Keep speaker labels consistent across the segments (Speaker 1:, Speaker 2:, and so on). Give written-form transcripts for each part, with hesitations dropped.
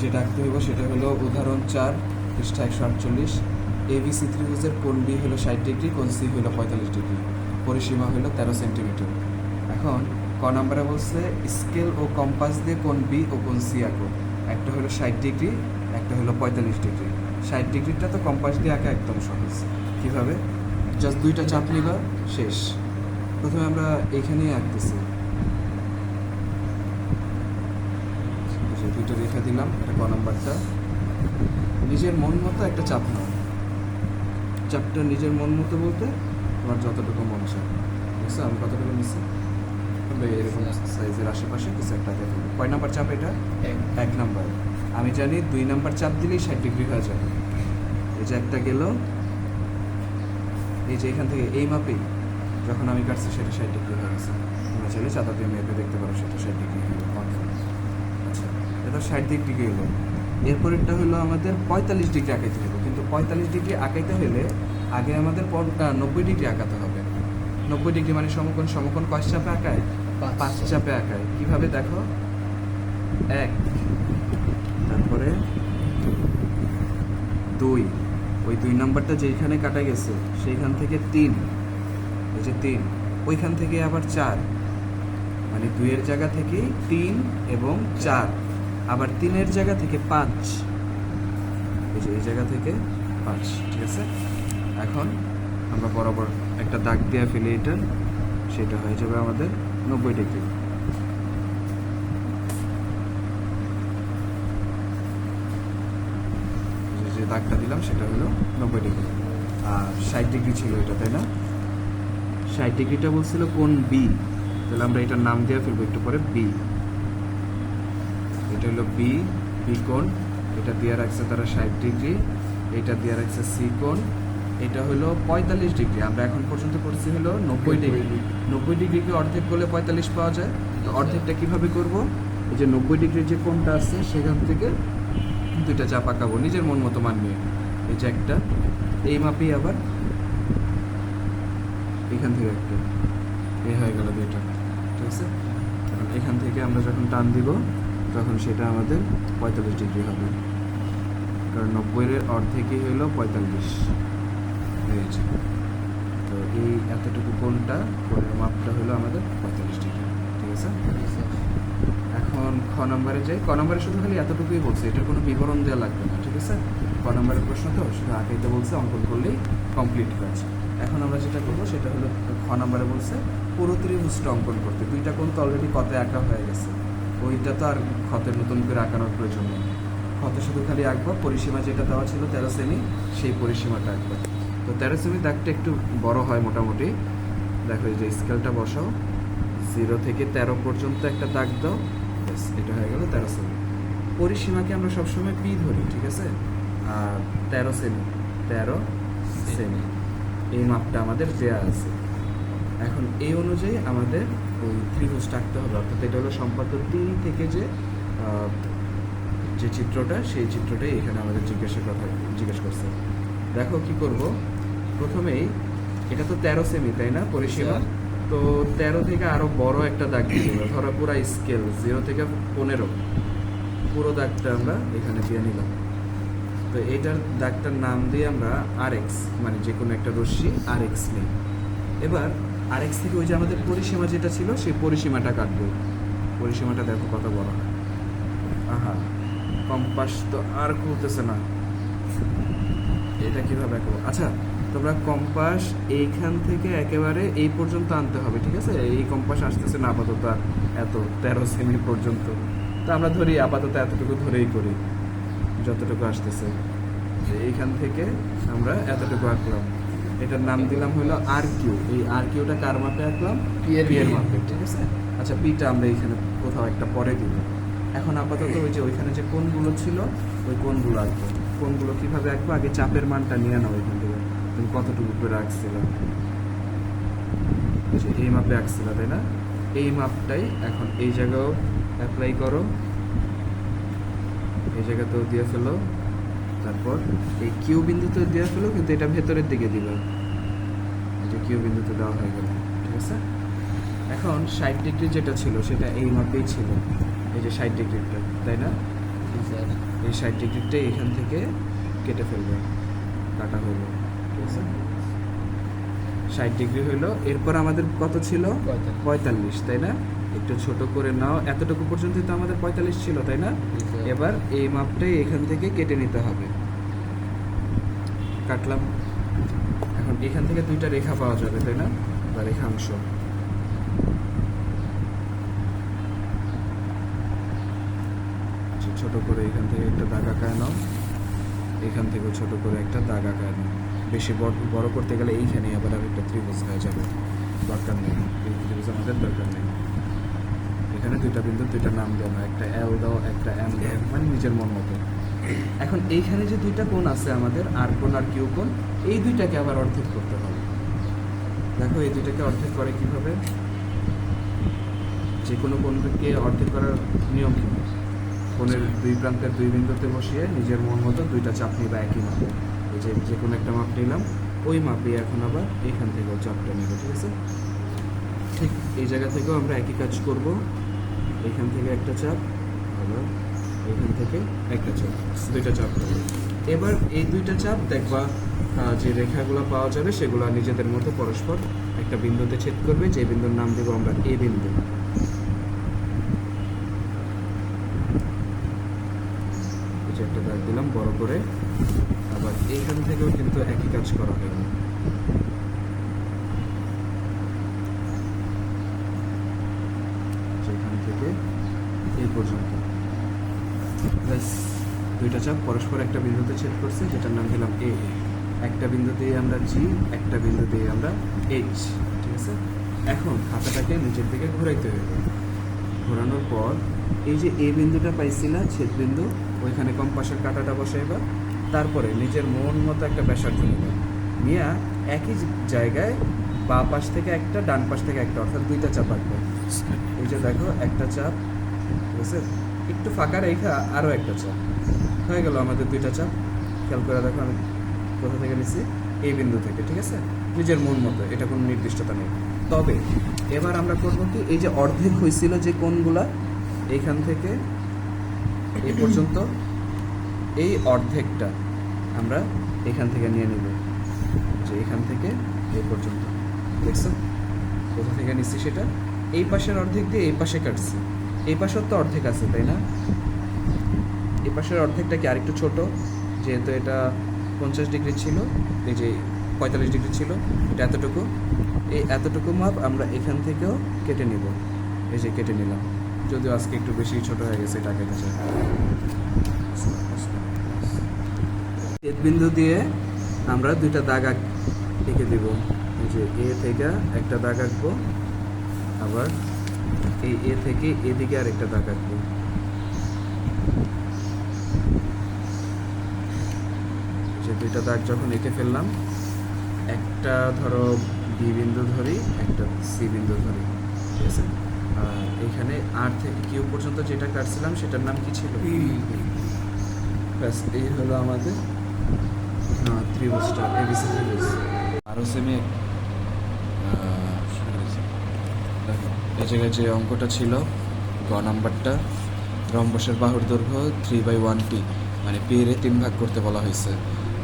Speaker 1: যেটা আঁকতে হইব সেটা হলো উদাহরণ 4 পৃষ্ঠা 148। এবিসি ত্রিভুজের কোণ বি হলো 60 ডিগ্রি, কোণ সি হলো 45 ডিগ্রি, পরিসীমা হলো 13 সেন্টিমিটার। এখন ক নাম্বারে বলছে স্কেল ও কম্পাস দিয়ে কোণ বি ও কোণ সি আঁকো। একটা হলো 60 ডিগ্রি, একটা হলো 45 ডিগ্রি। 60 ডিগ্রিটা তো কম্পাস দিয়ে আঁকা একদম সহজ। কীভাবে? জাস্ট দুইটা চাপ নিবা, শেষ। প্রথমে আমরা এইখানেই আঁকতেছি, দুটো রেখা দিলাম। এটা ক নাম্বারটা। নিজের মন মতো একটা চাপ নাও। চাপটা নিজের মন মতো বলতে তোমার যতটুকু মন চায়। বুঝছো আমি কতটুকু নিচ্ছি? এরকম সাইজের আশেপাশে কিছু একটা দেখো। কয় নাম্বার চাপ এটা? 1 নাম্বার। আমি জানি 2 নাম্বার চাপ দিলেই 60 ডিগ্রি হয়ে যাবে। এই যে একটা গেল, এই যে এখান থেকে এই মাপেই যখন আমি কাটছি সেটা 60 ডিগ্রি হয়ে গেছে। তোমরা চাইলে চাঁদা দিয়ে মেপে দেখতে পারো সেটা 60 ডিগ্রি হলো। আচ্ছা, এটা 60 ডিগ্রি হলো। এরপরেরটা হলো আমাদের 45 ডিগ্রি আঁকাইতে হবে। কিন্তু 45 ডিগ্রি আঁকাইতে হলে আগে আমাদের 90 ডিগ্রি আঁকাতে হবে। 90 ডিগ্রি মানে সমকোণ। সমকোণ কয় চাপে আঁকায়? 5 চাপে আঁকায়। কীভাবে দেখো? 1, তারপরে 2, ওই 2 নাম্বারটা যেইখানে কাটা গেছে সেইখান থেকে 3, এই যে 3, ওইখান থেকে আবার 4, মানে 2-এর জায়গা থেকে 3 এবং 4, আবার 3-এর জায়গা থেকে 5, এই যে এই জায়গা থেকে 5। ঠিক আছে, এখন আমরা বরাবর একটা দাগ দিয়ে ফেলি এটা, সেটা হয়ে যাবে আমাদের 90 ডিগ্রি। যে দাগটা দিলাম সেটা হলো 90 ডিগ্রি। আর 60 ডিগ্রি ছিল এটা, তাই না? 60 ডিগ্রিটা বলছিল কোণ বি, তাহলে আমরা এটার নাম দিয়ে ফেলবো একটু পরে বি। এটা হলো বি, বি কোণ। এটা দিয়ে রাখছে তারা 60 ডিগ্রি, এটা দিয়ে রাখছে সি কোণ। এটা হলো 45 ডিগ্রি। আমরা এখন পর্যন্ত করছি হলো 90 ডিগ্রি। 90 ডিগ্রিকে অর্ধেক করলে 45 পাওয়া যায়। তো অর্ধেকটা কীভাবে করব? এই যে 90 ডিগ্রির যে কোণটা আছে সেখান থেকে দুইটা চাপ আঁকাবো নিজের মন মতো মান নিয়ে। এই যে একটা, এই মাপেই আবার এখান থেকে একটা, এই হয়ে গেল দুইটা। ঠিক আছে, এখন এখান থেকে আমরা যখন টান দিব তখন সেটা আমাদের 45 ডিগ্রি হবে, কারণ 90-এর অর্ধেকই হলো 45 হয়েছে। তো এই এতটুকু কোণটা, কোণের মাপটা হলো আমাদের 45 ডিগ্রি। ঠিক আছে, এখন খ নম্বরে যাই। ক নম্বরে শুধু খালি এতটুকুই বলছে, এটার কোনো বিবরণ দেওয়া লাগবে না। ঠিক আছে, ক নম্বরের প্রশ্ন তো শুধু আঁকাইতে বলছে, অঙ্কন করলেই কমপ্লিট কাজ। এখন আমরা যেটা করবো সেটা হলো খ নম্বরে বলছে পুরো ত্রিভুজটা অঙ্কন করতে। দুইটা কোণ তো অলরেডি কতে আঁকা হয়ে গেছে, ওইটা তো আর ক্ষতে নতুন করে আঁকানোর প্রয়োজন নেই। ক্ষতে শুধু খালি আঁকবো পরিসীমা যেটা দেওয়া ছিল 13 সেমি, সেই পরিসীমাটা আঁকবো। তো 13 সেমি দাগটা একটু বড় হয় মোটামুটি। দেখো এই যে স্কেলটা বসাও, 0 থেকে 13 পর্যন্ত একটা দাগ দাও, ব্যাস এটা হয়ে গেল 13 সেমি। পরিসীমাকে আমরা সবসময় পি ধরি। ঠিক আছে, আর 13 সেমি, 13 সেমি এই মাপটা আমাদের দেয়া আছে। এখন এই অনুযায়ী আমাদের ওই ত্রিভুজটা আঁকতে হবে। অর্থাৎ এটা হলো সম্পাদ্য 3 থেকে যে চিত্রটা, সেই চিত্রটাই এখানে আমাদের জিজ্ঞেস করছে। দেখো কি করব, প্রথমেই এটা তো 13 সেমি তাই না পরিসীমা, তো 13 থেকে আরও বড় একটা দাগ দিয়ে দেবো। ধরো পুরো স্কেল 0 থেকে 15 পুরো দাগটা আমরা এখানে দিয়ে নিলাম। তো এইটার দাগটার নাম দিয়ে আমরা RX, মানে যে কোনো একটা রশ্মি RX নিই। এবার RX থেকে ওই যে আমাদের পরিসীমা যেটা ছিল সেই পরিসীমাটা কাটবো। পরিসীমাটা দেখো কত বড় হয়। আহা, কম্পাস তো আর খুলতেছে না, এটা কীভাবে আঁকবো? আচ্ছা, তোমরা কম্পাস এইখান থেকে একেবারে এই পর্যন্ত আনতে হবে। ঠিক আছে, এই কম্পাস আসতেছে না আপাতত এত 13 সেমি পর্যন্ত, তো আমরা ধরি আপাতত এতটুকু ধরেই করি, যতটুকু আসতেছে। এইখান থেকে আমরা এতটুকু আঁকলাম, এটার নাম দিলাম হলো RQ। এই RQটা কার মাপে আঁকলাম? পি এর মাপে। ঠিক আছে, আচ্ছা পিটা আমরা এইখানে কোথাও একটা পরে দিব। এখন আপাতত ওই যে ওইখানে যে কোণগুলো ছিল ওই কোণগুলো আঁকবো। কোণগুলো কীভাবে আঁকবো? আগে চাপের মানটা নিয়ে নাও এখান থেকে, তুমি কতটুকু করে আঁকছিল, এই মাপে আঁকছিল তাই না? এই মাপটাই এখন এই জায়গাও অ্যাপ্লাই করো, এই জায়গাতেও দিয়ে ফেলো, তারপর এই কিউ বিন্দুতে দিয়ে ফেলো, কিন্তু এটা ভেতরের দিকে দিবে। এই যে কিউ বিন্দুতে দেওয়া হয়ে গেল। ঠিক আছে, এখন 60 ডিগ্রি যেটা ছিল সেটা এই মাপেই ছিল, এই যে 60 ডিগ্রিটা তাই না?
Speaker 2: স্যার।
Speaker 1: এই 60 ডিগ্রিটা এখান থেকে কেটে ফেলবে, কাটা হলো, ঠিক আছে? 60 ডিগ্রি হইলো। এরপর আমাদের কত ছিল? 45, তাই না? একটু ছোট করে নাও, এতটুকু পর্যন্ত তো আমাদের 45 ছিল, তাই না? এবার এই মাপটাই এখান থেকে কেটে নিতে হবে। কাটলাম। এখন এখান থেকে দুইটা রেখা পাওয়া যাবে, তাই না? বা রেখাংশ। ছোট করে এখান থেকে একটা দাগ আঁকায় নাও, এখান থেকেও ছোট করে একটা দাগ আঁকায় নাও। বেশি বড় করতে গেলে এইখানে আবার আর একটা ত্রিভুজ হয়ে যাবে, দরকার নেই। এই ত্রিভুজ আমাদের দরকার নেই। এখানে দুইটা বিন্দু, দুইটা নাম দাও, একটা এল দাও, একটা এম দাও, মানে নিজের মন মতো। এখন এইখানে যে দুইটা কোণ আছে আমাদের, আর কোণ আর কিউ কোণ, এই দুইটাকে আবার অর্ধেক করতে হবে। দেখো এই দুইটাকে অর্ধেক করে কিভাবে? যে কোনো কোণকে অর্ধেক করার নিয়ম কি? কোণের দুই প্রান্তের দুই বিন্দুতে বসিয়ে নিজের মন মতো দুইটা চাপ নিবা একই মাপে। এই যে কোনো একটা মাপ নিলাম, ওই মাপে এখন আবার এখান থেকেও চাপটা নেব, ঠিক আছে? ঠিক এই জায়গা থেকেও আমরা একই কাজ করব। এখান থেকে একটা চাপ, আবার এখান থেকে একটা চাপ, দুইটা চাপ করব। এবার এই দুইটা চাপ দেখবা যে রেখাগুলো পাওয়া যাবে সেগুলো নিজেদের মতো পরস্পর একটা বিন্দুতে ছেদ করবে, যে বিন্দুর নাম দেবো আমরা এ বিন্দু। একটা দাগ দিলাম বড় করে। আবার এইখান থেকেও কিন্তু একই কাজ করা হবে, যেখান থেকে এই পর্যন্ত দুইটা চাপ পরস্পর একটা বিন্দুতে ছেদ করছে, যেটার নাম দিলাম এ। একটা বিন্দু দিয়ে আমরা জি, একটা বিন্দু দিয়ে আমরা এইচ, ঠিক আছে? এখন খাতাটাকে নিচের দিকে ঘোরাইতে হবে। ঘোরানোর পর এই যে এ বিন্দুটা পাইছিলা ছেদ বিন্দু, ওইখানে কম্পাসের কাঁটাটা বসাইবা। তারপরে নিজের মন মতো একটা ব্যাসার্ধ নেবে, নিয়ে একই জায়গায় বাঁ পাশ থেকে একটা, ডান পাশ থেকে একটা, অর্থাৎ দুইটা চাপ আঁকবে। এই যে দেখো একটা চাপ, ঠিক আছে? একটু ফাঁকা রেখা আরও একটা চাপ হয়ে গেল আমাদের দুইটা চাপ। খেয়াল করে দেখো আমি কোথা থেকে নিচ্ছি? এই বিন্দু থেকে, ঠিক আছে? নিজের মন মতো, এটা কোনো নির্দিষ্টতা নেই। তবে এবার আমরা করবো কি, এই যে অর্ধেক হয়েছিল যে কোণগুলা, এইখান থেকে এই পর্যন্ত, এই অর্ধেকটা আমরা এখান থেকে নিয়ে নিব, যে এখান থেকে এই পর্যন্ত। দেখছো কোথা থেকে নিচ্ছি সেটা? এই পাশের অর্ধেক দিয়ে এই পাশে কাটছি। এই পাশের তো অর্ধেক আছে, তাই না? এই পাশের অর্ধেকটা কি আরেকটু ছোট, যেহেতু এটা 50 ডিগ্রি ছিল, এই যে 45 ডিগ্রি ছিল, এটা এতটুকু। এই এতটুকু মাপ আমরা এখান থেকেও কেটে নিব। এই যে কেটে নিলাম, যদিও আজকে একটু বেশি ছোট হয়ে গেছে, এটা কেটে যায়। ছেদ বিন্দু দিয়ে আমরা দুইটা দাগ এঁকে দিব। এই যে এ থেকে একটা দাগ আঁকবো, আবার এই এ থেকে এদিকে আর একটা দাগ আঁকবো। যে দুইটা দাগ যখন এঁকে ফেললাম, একটা ধরো বি বিন্দু ধরি, একটা সি বিন্দু ধরি, ঠিক আছে? আর এখানে আর থেকে কিউ পর্যন্ত যেটা কাটছিলাম সেটার নাম কি ছিল? ব্যাস, এই হলো আমাদের ত্রিভুজটা, এবিসি ত্রিভুজ। আরও সেমি দেখো এই জায়গায় যে অঙ্কটা ছিল গ নাম্বারটা, রম্বসের বাহুর দৈর্ঘ্য 3/1t, মানে পি এর 3 ভাগ করতে বলা হয়েছে।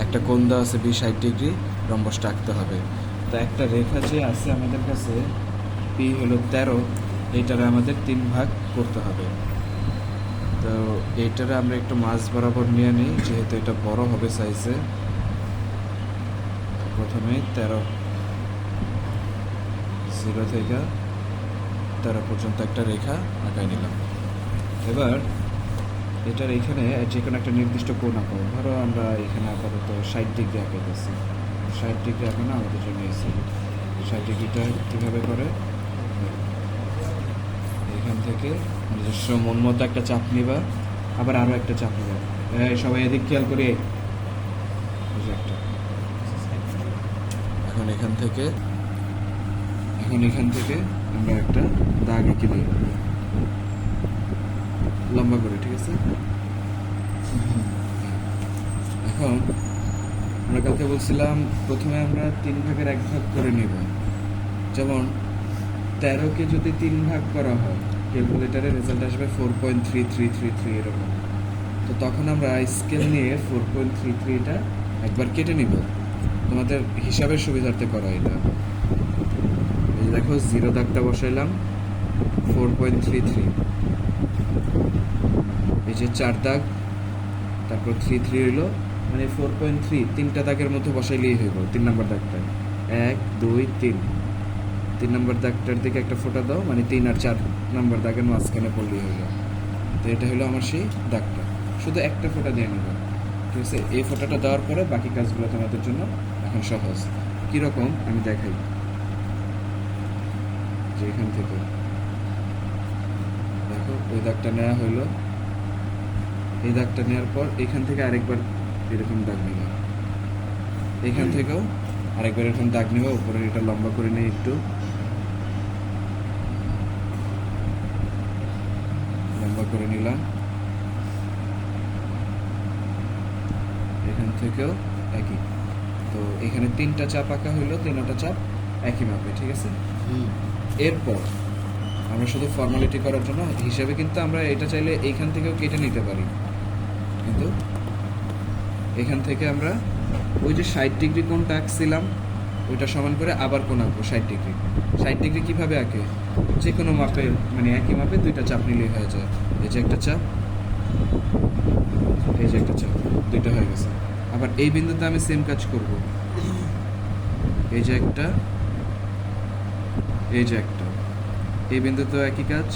Speaker 1: একটা কোণ দেওয়া আছে বি 60 ডিগ্রি, রম্বসটা আঁকতে হবে। তো একটা রেখা যে আছে আমাদের কাছে, পি হলো 13, এইটারে আমাদের 3 ভাগ করতে হবে। তো এইটারে আমরা একটু মাঝ বরাবর নিয়ে নিই, যেহেতু এটা বড় হবে সাইজে। প্রথমে 13, 0 থেকে 13 পর্যন্ত একটা রেখা আঁকাই নিলাম। এবার এটার এখানে যে কোনো একটা নির্দিষ্ট কোণ আঁকাবো। ধরো আমরা এখানে আপাতত 60 ডিগ্রি আঁকাইতেছি। 60 ডিগ্রি আঁকানো আমাদের জন্য এসে 60 ডিগ্রিটা কীভাবে করে, এখান থেকে নিজস্ব মন মতো একটা চাপ নিবা, আবার আরও একটা চাপ নিবা। সবাই এদিক খেয়াল করে, একটা এখন এখান থেকে আমরা একটা দাগ এঁকে দিই লম্বা করে, ঠিক আছে? এখন আমরা কালকে বলছিলাম প্রথমে আমরা 3 ভাগের 1 ভাগ করে নেব। যেমন 13কে যদি 3 ভাগ করা হয়, ক্যালকুলেটারে রেজাল্ট আসবে 4.3333 এরকম। তো তখন আমরা স্কেল নিয়ে 4.33 এটা একবার কেটে নিব, তোমাদের হিসাবের সুবিধার্থে করা এটা। এই যে দেখো জিরো দাগটা বসাইলাম 4.33, এই যে 4 দাগ, তারপর 3 হইলো, মানে 4.3 তিনটা দাগের মধ্যে বসাইলেই হইব। 3 নম্বর দাগটা 1 2 3 নম্বর দাগটার দিকে একটা ফোঁটা দাও, মানে 3 আর 4 নম্বর দাগের মাঝখানে পড়লেই হইল। তো এটা হলো আমার সেই দাগটা, শুধু একটা ফোঁটা দিয়ে নেব, ঠিক আছে? এই ফোঁটাটা দেওয়ার পরে বাকি কাজগুলো তোমাদের জন্য এখন সহজ। কীরকম আমি দেখাই, যে এখান থেকে দেখো ওই দাগটা নেওয়া হইলো, এই দাগটা নেওয়ার পর এখান থেকে আরেকবার এরকম দাগ নিব, এখান থেকেও আরেকবার এরকম দাগ নিব, উপরে এটা লম্বা করে নিই একটু, লম্বা করে নিলাম। এখান থেকেও একই। তো এখানে 3টা চাপ আঁকা হইলো, 3টা চাপ একই মাপে, ঠিক আছে? এরপর আমরা শুধু ফর্মালিটি করার জন্য হিসাবে কিন্তু আমরা এটা চাইলে এইখান থেকেও কেটে নিতে পারি, কিন্তু এখান থেকে আমরা ওই যে 60 ডিগ্রি কোণটা আঁকছিলাম ওইটা সমান করে আবার কোণ আঁকবো 60 ডিগ্রি। 60 ডিগ্রি কীভাবে আঁকে? যে কোনো মাপে, মানে একই মাপে 2টা চাপ নিলেই হয়ে যায়। এই যে একটা চাপ, এই যে একটা চাপ, 2টা হয়ে গেছে। আবার এই বিন্দুতে আমি সেম কাজ করব, এই যে একটা, এই যে একটা, এই বিন্দুতেও একই কাজ,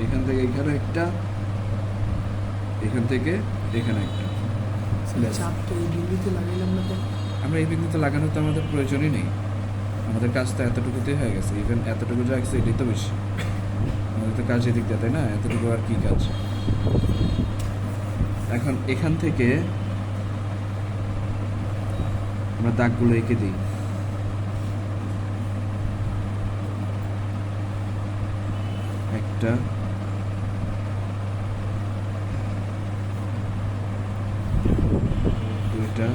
Speaker 1: এখান থেকে এখানে একটা, এখান থেকে এখানে একটা। আমরা এই বিন্দুতে লাগানোর তো আমাদের প্রয়োজনই নেই, আমাদের কাজ তো এতটুকুতেই হয়ে গেছে। ইভেন এতটুকু যা আছে এটাই তো বেশি, আমাদের তো কাজ এদিক দিয়ে, তাই না? এতটুকু আর কি কাজ। এখন এখান থেকে আমরা দাগগুলো এঁকে দিই, একটা, দুইটা,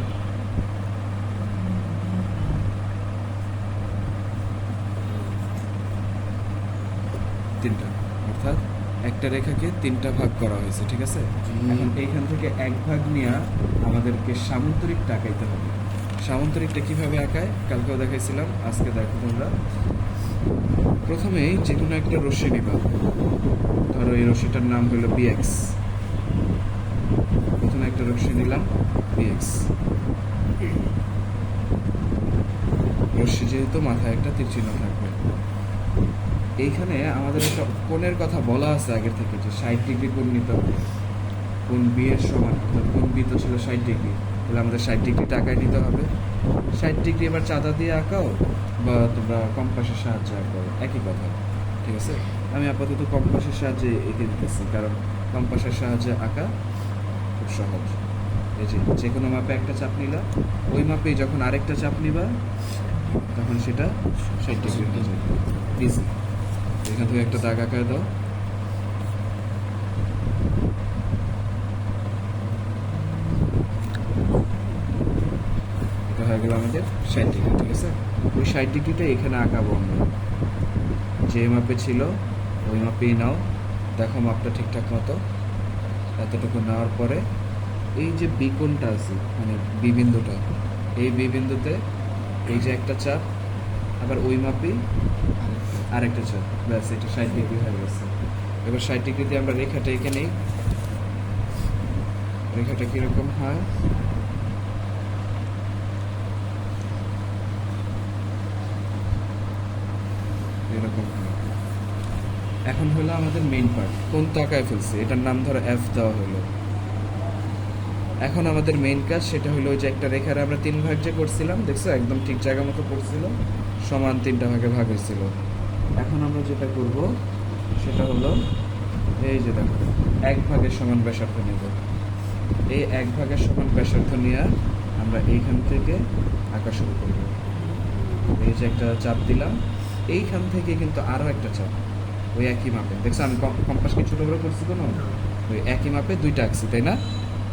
Speaker 1: তিনটা, অর্থাৎ একটা রেখাকে 3টা ভাগ করা হয়েছে, ঠিক আছে? এখন এইখান থেকে এক ভাগ নিয়ে আমাদেরকে সামান্তরিকটা আঁকাইতে হবে। সামান্তরিকটা কিভাবে আঁকায় কালকেও দেখাইছিলাম, আজকে দেখো তোমরা। প্রথমেই যে কোনো একটা রশ্মি নিবা, ধরো এই রশ্মিটার নাম হলো BX। প্রথমে একটা রশ্মি নিলাম BX, রশ্মি যেহেতু মাথায় একটা তীর চিহ্ন থাকবে। এইখানে আমাদের একটা কোণের কথা বলা আছে আগের থেকে, যে 60 ডিগ্রি কোণ নিতে হবে, কোণ বি এর সমান, অর্থাৎ কোণ বি তো ছিল 60 ডিগ্রি, তাহলে আমাদের 60 ডিগ্রিটা আঁকায় নিতে হবে। 60 ডিগ্রি এবার চাঁদা দিয়ে আঁকাও বা তোমরা কম্পাসের সাহায্যে আঁকাও, একই কথা, ঠিক আছে? আমি আপাতত কম্পাসের সাহায্যে এঁকে দিতেছি, কারণ কম্পাসের সাহায্যে আঁকা খুব সহজ। এই যে কোনো মাপে একটা চাপ নিলা, ওই মাপেই যখন আরেকটা চাপ নিবা তখন সেটা 60 ডিগ্রি হয়ে যাবে, ইজি। এখান থেকে একটা দাগ আঁকায় দাও, এটা হয়ে গেল আমাদের 60 ডিগ্রি, ঠিক আছে? ওই 60 ডিগ্রিটা এখানে আঁকাবো আমরা, যে মাপে ছিল ওই মাপেই নাও, দেখো মাপটা ঠিকঠাক মতো। এতটুকু নেওয়ার পরে এই যে বি কোণটা আছে, মানে বি বিন্দুটা, এই বি বিন্দুতে এই যে একটা চাপ, আবার ওই মাপেই আরেকটা চাপ, ব্যাস এটা 60 ডিগ্রি হয়ে গেছে। এবার 60 ডিগ্রিতে আমরা রেখাটা এঁকে নেই। রেখাটা কীরকম হয়? এরকম হয়। এখন হলো আমাদের মেইন পার্ট, কোন তাকায় ফেলছে, এটার নাম ধরো F দেওয়া হলো। এখন আমাদের মেইন কাজ সেটা হলো ওই যে একটা রেখার আমরা 3 ভাগ যে করছিলাম, দেখছো একদম ঠিক জায়গা মতো পড়ছিল, সমান 3টা ভাগে ভাগ হয়েছিল। এখন আমরা যেটা করব সেটা হলো এই যে দেখো 1 ভাগের সমান ব্যাসার্ধ নেব। এই 1 ভাগের সমান ব্যাসার্ধ নিয়ে আমরা এইখান থেকে আঁকা শুরু করব। এই যে একটা চাপ দিলাম, এইখান থেকে কিন্তু আরও একটা চাপ, ওই একই মাপে, দেখছো আমি কম্পাস কি ছোটো বড় করছি কোনো, ওই একই মাপে 2টা আঁকছি, তাই না?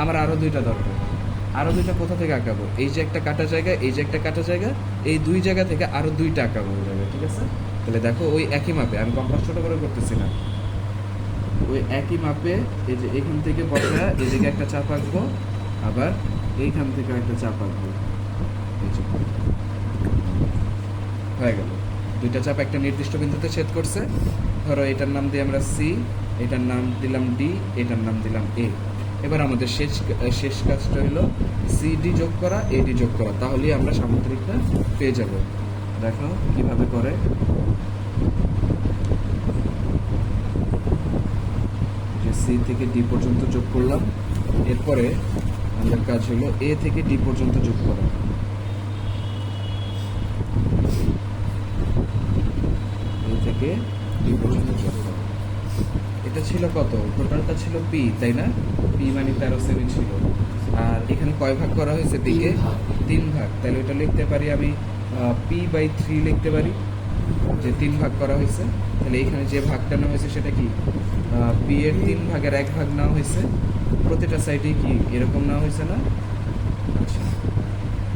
Speaker 1: আমার আরও 2টা দরকার। আরও 2টা কোথা থেকে আঁকাবো? এই যে একটা কাটা জায়গা, এই যে একটা কাটা জায়গা, এই 2 জায়গা থেকে আরও 2টা আঁকাবো ওই জায়গায়, ঠিক আছে? তাহলে দেখো ওই একই মাপে, আমি কম্পাস ছোটো করে করতেছি না, ওই একই মাপে এই যে এখান থেকে বসা এদিকে একটা চাপ আঁকবো, আবার এইখান থেকে একটা চাপ আঁকবো। এই যে হয়ে গেল, দুইটা চাপ একটা নির্দিষ্ট বিন্দুতে ছেদ করছে। ধরো এটার নাম দিয়ে আমরা সি, এটার নাম দিলাম ডি, এটার নাম দিলাম এ। এবার আমাদের শেষ কাজটা হলো সিডি যোগ করা, এডি যোগ করা, তাহলেই আমরা সামুদ্রিকটা পেয়ে যাব। দেখো কিভাবে করে। যে সি থেকে ডি পর্যন্ত যোগ করলাম, এরপরে আমাদের কাজ হলো এ থেকে ডি পর্যন্ত যোগ করা। এ থেকে ডি পর্যন্ত যোগ করা। এটা ছিল কত? টোটালটা ছিল পি, তাই না? পি মানে 13 সেমি ছিল। আর এখানে কয় ভাগ করা হয়েছে? দিকে 3 ভাগ। তাহলে ওটা লিখতে পারি আমি P/3 লিখতে পারি, যে 3 ভাগ করা হয়েছে। তাহলে এখানে যে ভাগটা নেওয়া হয়েছে সেটা কি? পি এর 3 ভাগের 1 ভাগ নেওয়া হয়েছে। প্রতিটা সাইডে কি এরকম নেওয়া হয়েছে না? আচ্ছা,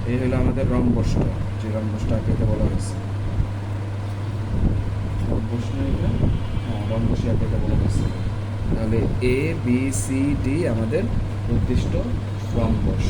Speaker 1: এই হলো আমাদের রম্বসটা, যে রম্বসটা আঁকাতে বলা হয়েছে। রম্বস না এটা? হ্যাঁ, রম্বসই আঁকাতে বলা হয়েছে। তাহলে এ বি সি ডি আমাদের উদ্দিষ্ট রম্বস।